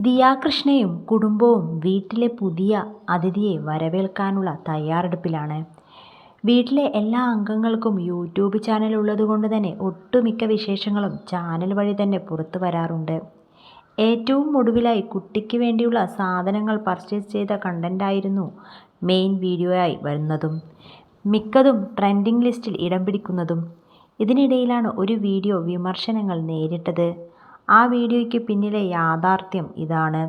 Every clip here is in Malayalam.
ദിയാകൃഷ്ണയും കുടുംബവും വീട്ടിലെ പുതിയ അതിഥിയെ വരവേൽക്കാനുള്ള തയ്യാറെടുപ്പിലാണ്. വീട്ടിലെ എല്ലാ അംഗങ്ങൾക്കും യൂട്യൂബ് ചാനൽ ഉള്ളതുകൊണ്ട് തന്നെ ഒട്ടുമിക്ക വിശേഷങ്ങളും ചാനൽ വഴി തന്നെ പുറത്തു വരാറുണ്ട്. ഏറ്റവും ഒടുവിലായി കുട്ടിക്ക് വേണ്ടിയുള്ള സാധനങ്ങൾ പർച്ചേസ് ചെയ്ത കണ്ടന്റായിരുന്നു മെയിൻ വീഡിയോയായി വരുന്നതും മിക്കതും ട്രെൻഡിംഗ് ലിസ്റ്റിൽ ഇടം പിടിക്കുന്നതും. ഇതിനിടയിലാണ് ഒരു വീഡിയോ വിമർശനങ്ങൾ നേരിട്ടത്. ആ വീഡിയോയ്ക്ക് പിന്നിലെ യാഥാർത്ഥ്യം ഇതാണ്.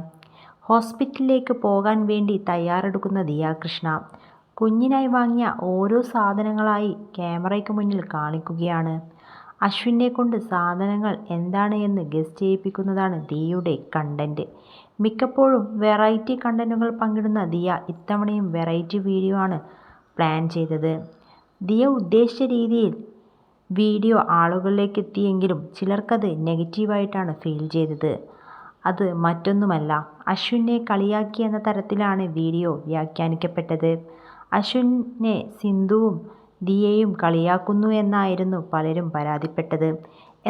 ഹോസ്പിറ്റലിലേക്ക് പോകാൻ വേണ്ടി തയ്യാറെടുക്കുന്ന ദിയാകൃഷ്ണ കുഞ്ഞിനായി വാങ്ങിയ ഓരോ സാധനങ്ങളായി ക്യാമറയ്ക്ക് മുന്നിൽ കാണിക്കുകയാണ്. അശ്വിനെ കൊണ്ട് സാധനങ്ങൾ എന്താണ് എന്ന് ഗസ് ചെയ്യിപ്പിക്കുന്നതാണ് ദിയയുടെ കണ്ടന്റ്. മിക്കപ്പോഴും വെറൈറ്റി കണ്ടന്റുകൾ പങ്കിടുന്ന ദിയ ഇത്തവണയും വെറൈറ്റി വീഡിയോ ആണ് പ്ലാൻ ചെയ്തത്. ദിയ ഉദ്ദേശിച്ച രീതിയിൽ വീഡിയോ ആളുകളിലേക്ക് എത്തിയെങ്കിലും ചിലർക്കത് നെഗറ്റീവായിട്ടാണ് ഫീൽ ചെയ്തത്. അത് മറ്റൊന്നുമല്ല, അശ്വിനെ കളിയാക്കി എന്ന തരത്തിലാണ് വീഡിയോ വ്യാഖ്യാനിക്കപ്പെട്ടത്. അശ്വിനെ സിന്ധുവും ദിയയും കളിയാക്കുന്നു എന്നായിരുന്നു പലരും പരാതിപ്പെട്ടത്.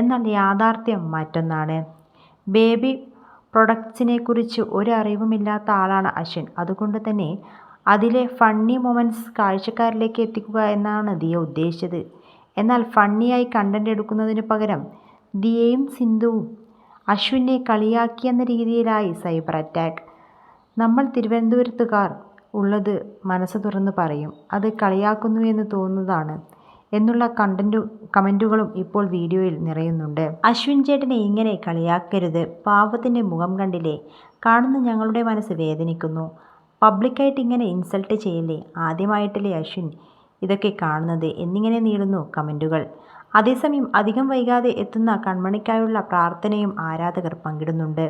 എന്നാൽ യാഥാർത്ഥ്യം മറ്റൊന്നാണ്. ബേബി പ്രൊഡക്ട്സിനെക്കുറിച്ച് ഒരറിവുമില്ലാത്ത ആളാണ് അശ്വിൻ. അതുകൊണ്ട് തന്നെ അതിലെ ഫണ്ണി മൊമെന്റ്സ് കാഴ്ചക്കാരിലേക്ക് എത്തിക്കുക എന്നാണ് ദിയ ഉദ്ദേശിച്ചത്. എന്നാൽ ഫണ്ണിയായി കണ്ടന്റ് എടുക്കുന്നതിനു പകരം ദിയയും സിന്ധുവും അശ്വിനെ കളിയാക്കിയെന്ന രീതിയിലായി സൈബർ അറ്റാക്ക്. നമ്മൾ തിരുവനന്തപുരത്തുകാർ ഉള്ളത് മനസ്സ് തുറന്ന് പറയും, അത് കളിയാക്കുന്നു എന്ന് തോന്നുന്നതാണ് എന്നുള്ള കമന്റുകളും ഇപ്പോൾ വീഡിയോയിൽ നിറയുന്നുണ്ട്. അശ്വിൻ ചേട്ടനെ ഇങ്ങനെ കളിയാക്കരുത്, പാവത്തിന്റെ മുഖം കണ്ടില്ലേ, കാണുന്ന ഞങ്ങളുടെ മനസ്സ് വേദനിക്കുന്നു, പബ്ലിക്കായിട്ട് ഇങ്ങനെ ഇൻസൾട്ട് ചെയ്യല്ലേ, ആദ്യമായിട്ടല്ലേ അശ്വിൻ ഇതൊക്കെ കാണുന്നത് എന്നിങ്ങനെ നീളുന്നു കമന്റുകൾ. അതേസമയം അധികം വൈകാതെ എത്തുന്ന കൺമണിക്കായുള്ള പ്രാർത്ഥനയും ആരാധകർ പങ്കിടുന്നുണ്ട്.